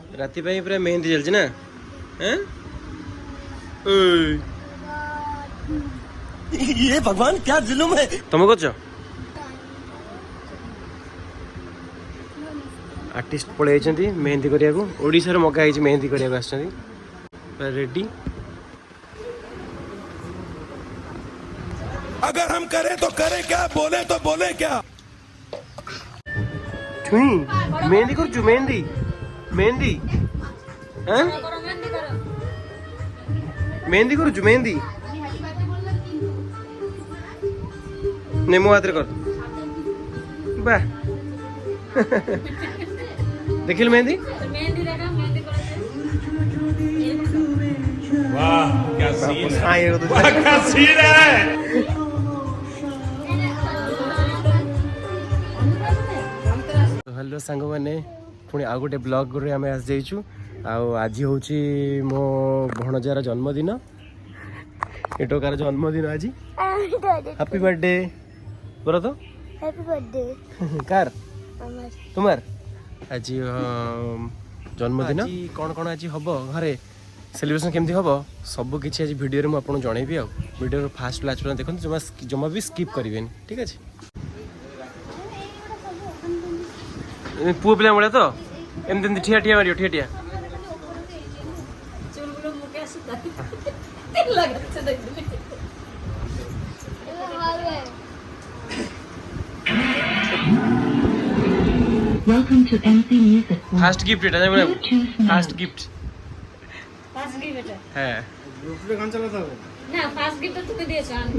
राति पे पूरा मेहंदी चलती ना हैं? ये भगवान क्या जुलुम है तुम कर आर्टिस्ट पलि मेहंदी करने ओडिशा मगा मेहंदी करने रेडी अगर हम करें तो करें क्या बोले तो बोले क्या मेहंदी कर मेहंदी मेहंदी हैं मेहंदी कर मेहंदी नहीं मो हाथ कर बा देखिल मेहंदी वाह क्या सीन है वाह क्या सीन है हेलो सांग मैंने पुणी आउ गोटे ब्लॉग रे आम आस जाइछु आज हूँ मो भणजार जन्मदिन एटोकार जन्मदिन आज हैप्पी बर्थडे बोलो तो हैप्पी बर्थडे कार तुम्हार आज जन्मदिन कौन कौन आज हम घरे सेलिब्रेशन केमती हम सब किसी आज वीडियो में आपको जनइबी वीडियो फास्ट लास्ट पर्यंत देखते जमा भी स्किप करेंगे ठीक है पुओ पिला भाया तो एमती ठिया ठिया मार ठिया ठिया Welcome to MC Music. Fast gift এটা যাবে না ফাস্ট গিফট ফার্স্ট গিফট এটা হ্যাঁ গ্রুপে গান চালাতে হবে না ফার্স্ট গিফট তুমি দিয়েছো আনতে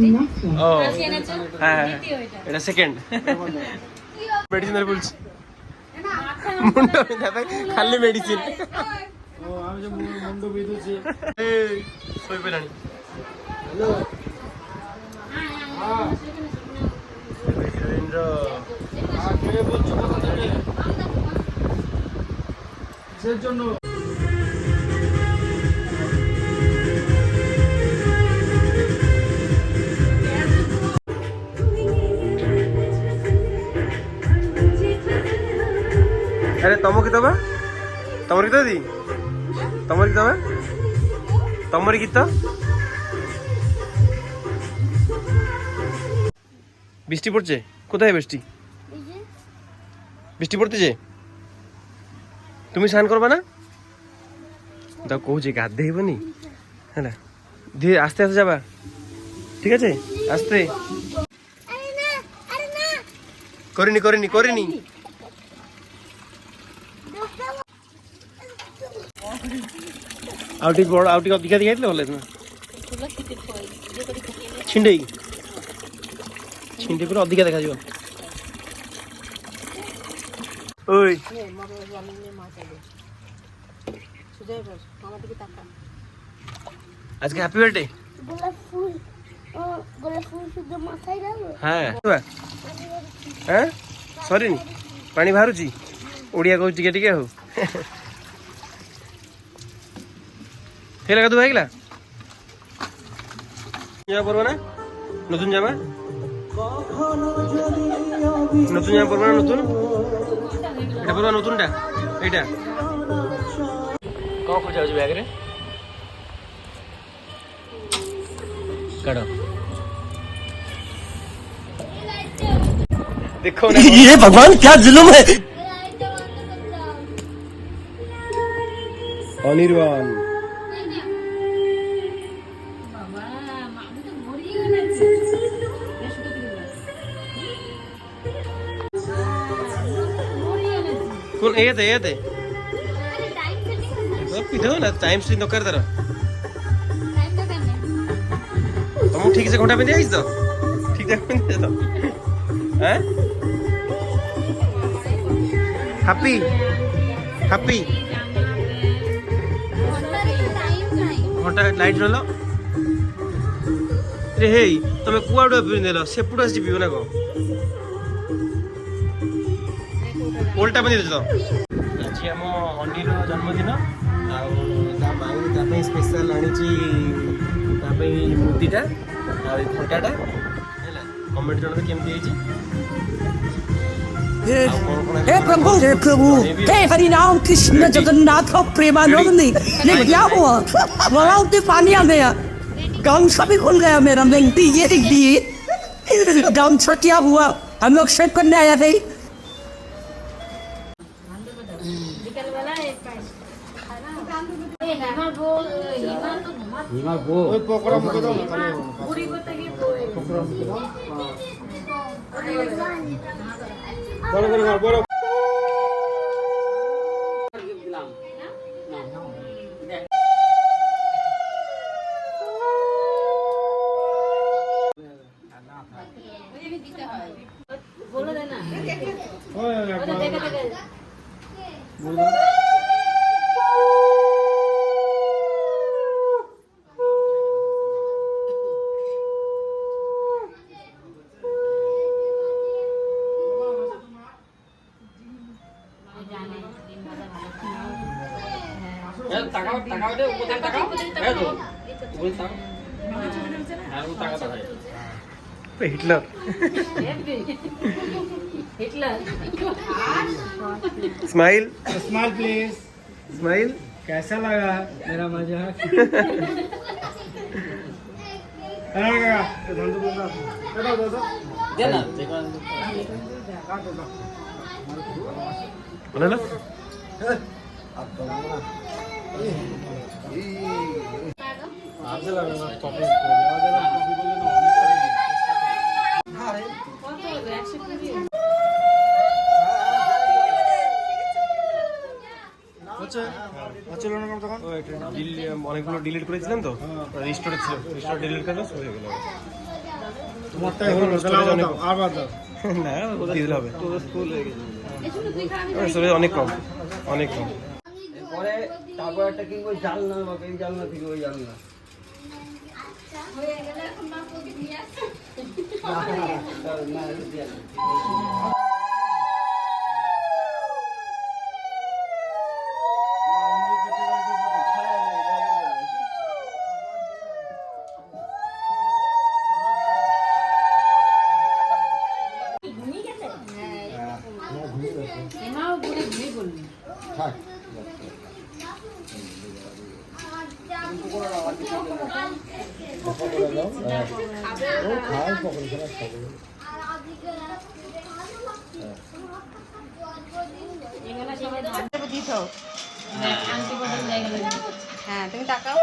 ও আসি এনেছো হ্যাঁ দ্বিতীয় এটা এটা সেকেন্ড মেডিসিন ধরে বলছি মুন্ড বিন্ধা ভাই খালি মেডিসিন ও আমি যে মুন্ড বিঁধুছি এই সই পেলানি হ্যালো হিরোইন র কে বলছো কথা জানি কিসের জন্য अरे तुम गीत बा तुम गीत दी तुम गीत बा तुम गीत বৃষ্টি পড়ছে কোথায় বৃষ্টি বৃষ্টি পড়তেছে তুমি স্নান করবা না দাও কହୁছি গাধেইবনি হ্যাঁ ধীরে আস্তে আস্তে যাবা ঠিক আছে আস্তে করিনি করিনি করিনি आउटी बड़ आउटी अधिका दिखाई भल छिंडे छिंडे पूरा अधिका देखा ओई आज के हैप्पी बर्थडे গোলাপ ফুল শুধু মাথায় দাও हाँ हैं सॉरी पानी बाहरुची ओडिया कहूँ टिके टिके हो हेला का तू भाईला जामा पड़बा ना नतुन जामा नतुन जामा पड़बा ना नतुन এটা পড়বা নতুনটা এইটা কোন খুঁজে আছে ব্যাগ রে কাটো देखो ना ये भगवान क्या जुल्म है अनिर्वाण বাবা আমি তো মরিয়ে গেছি कौन ये थे আরে টাইম সেটিং तो पिधो ना टाइम से नकर दर টাইম তো কেন तुम ठीक से घंटा पे दे आइस तो ठीक से दे तो हैं हैप्पी हैप्पी টাইম নাই घंटा लाइट रलो रे हे तमे कुआडो पिन देलो सेपुडा जीबी ना को ओल्टा बनी दे तो आज हम अनिल जन्मदिन आउ स्पेशल आनी मूर्तिटा घंटाटा कमेंट जन केमती हे प्रभु हे हरिनाम कृष्ण जगन्नाथ प्रेमानंद ये क्या हुआ बोलाते पानी आ गया गाँव सभी खुल गया मेरा मेहनती ये दिए गाँव छटिया हुआ हम लोग शेप करने आया थे ওই পকোড়া মুখে দাও না তাহলে বড় করে খাও বড় বলে দে না ওই দেখে দেখে Hitler Hitler smile smile please smile कैसा लगा मेरा मजाक बोला ना অনেকগুলো ডিলিট করেছিলাম তো রিস্টোরে ছিল রিস্টোর ডিলিট করলে শুরু হয়ে গেল তোমারটাই হলো তাহলে দাও আর বাদ দাও না ও দিয়ে দিলে হবে স্টোরেজ অনেক কম অনেক কম পরে তারপর একটা কিনবো জানলা বা এই জানলা থেকে ওই জানলা হয়ে গেলে এখন মা তোকে দিয়ে আসছে এমাও ঘুরে ঘুরে বললি এগুলো সবাই ধান দিত হ্যাঁ আন্টি বদল হয়ে গেল হ্যাঁ তুমি তাকাও